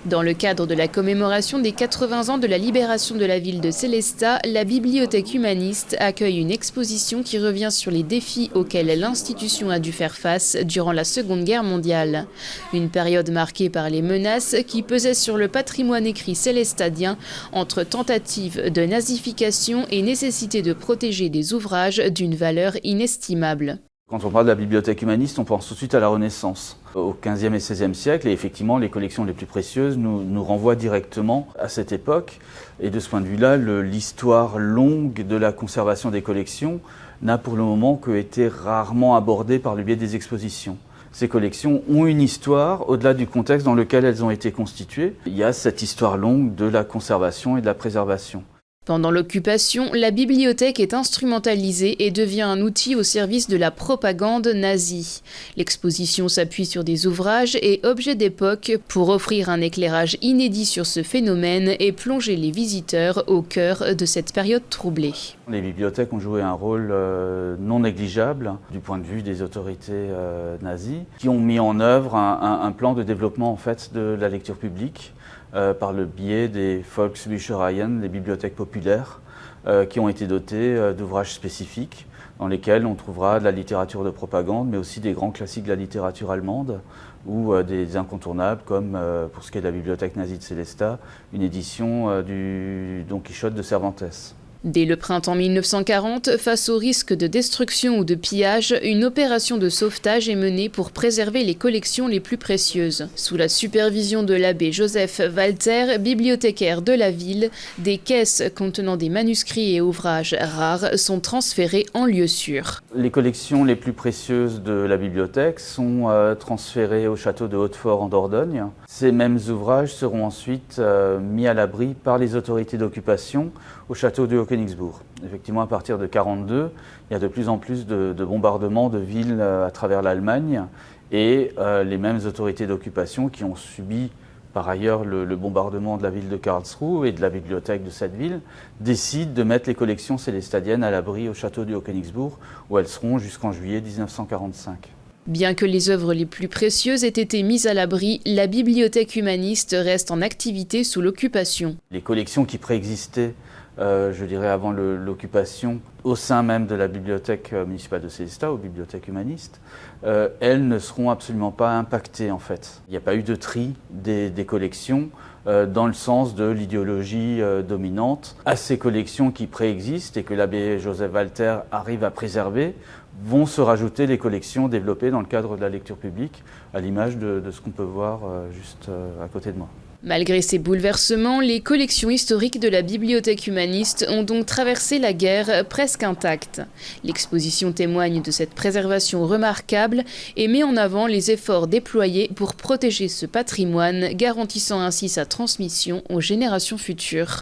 Dans le cadre de la commémoration des 80 ans de la libération de la ville de Sélestat, la Bibliothèque humaniste accueille une exposition qui revient sur les défis auxquels l'institution a dû faire face durant la Seconde Guerre mondiale. Une période marquée par les menaces qui pesaient sur le patrimoine écrit célestadien entre tentatives de nazification et nécessité de protéger des ouvrages d'une valeur inestimable. Quand on parle de la bibliothèque humaniste, on pense tout de suite à la Renaissance, au XVe et XVIe siècle, et effectivement les collections les plus précieuses nous renvoient directement à cette époque. Et de ce point de vue-là, l'histoire longue de la conservation des collections n'a pour le moment que été rarement abordée par le biais des expositions. Ces collections ont une histoire au-delà du contexte dans lequel elles ont été constituées. Il y a cette histoire longue de la conservation et de la préservation. Pendant l'occupation, la bibliothèque est instrumentalisée et devient un outil au service de la propagande nazie. L'exposition s'appuie sur des ouvrages et objets d'époque pour offrir un éclairage inédit sur ce phénomène et plonger les visiteurs au cœur de cette période troublée. Les bibliothèques ont joué un rôle non négligeable du point de vue des autorités nazies qui ont mis en œuvre un plan de développement en fait, de la lecture publique. Par le biais des Volksbüchereien, les bibliothèques populaires, qui ont été dotées d'ouvrages spécifiques dans lesquels on trouvera de la littérature de propagande, mais aussi des grands classiques de la littérature allemande ou des incontournables comme, pour ce qui est de la bibliothèque nazie de Sélestat, une édition du Don Quichotte de Cervantes. Dès le printemps 1940, face au risque de destruction ou de pillage, une opération de sauvetage est menée pour préserver les collections les plus précieuses. Sous la supervision de l'abbé Joseph Walter, bibliothécaire de la ville, des caisses contenant des manuscrits et ouvrages rares sont transférées en lieu sûr. Les collections les plus précieuses de la bibliothèque sont transférées au château de Hautefort en Dordogne. Ces mêmes ouvrages seront ensuite mis à l'abri par les autorités d'occupation au château de Königsbourg. Effectivement, à partir de 1942, il y a de plus en plus de bombardements de villes à travers l'Allemagne et les mêmes autorités d'occupation qui ont subi par ailleurs le bombardement de la ville de Karlsruhe et de la bibliothèque de cette ville décident de mettre les collections célestadiennes à l'abri au château de Königsbourg où elles seront jusqu'en juillet 1945. Bien que les œuvres les plus précieuses aient été mises à l'abri, la bibliothèque humaniste reste en activité sous l'occupation. Les collections qui préexistaient, je dirais avant l'occupation, au sein même de la bibliothèque municipale de Sélestat, aux bibliothèques humanistes, elles ne seront absolument pas impactées en fait. Il n'y a pas eu de tri des collections dans le sens de l'idéologie dominante. À ces collections qui préexistent et que l'abbé Joseph Walter arrive à préserver, vont se rajouter les collections développées dans le cadre de la lecture publique, à l'image de ce qu'on peut voir juste à côté de moi. Malgré ces bouleversements, les collections historiques de la bibliothèque humaniste ont donc traversé la guerre presque intactes. L'exposition témoigne de cette préservation remarquable et met en avant les efforts déployés pour protéger ce patrimoine, garantissant ainsi sa transmission aux générations futures.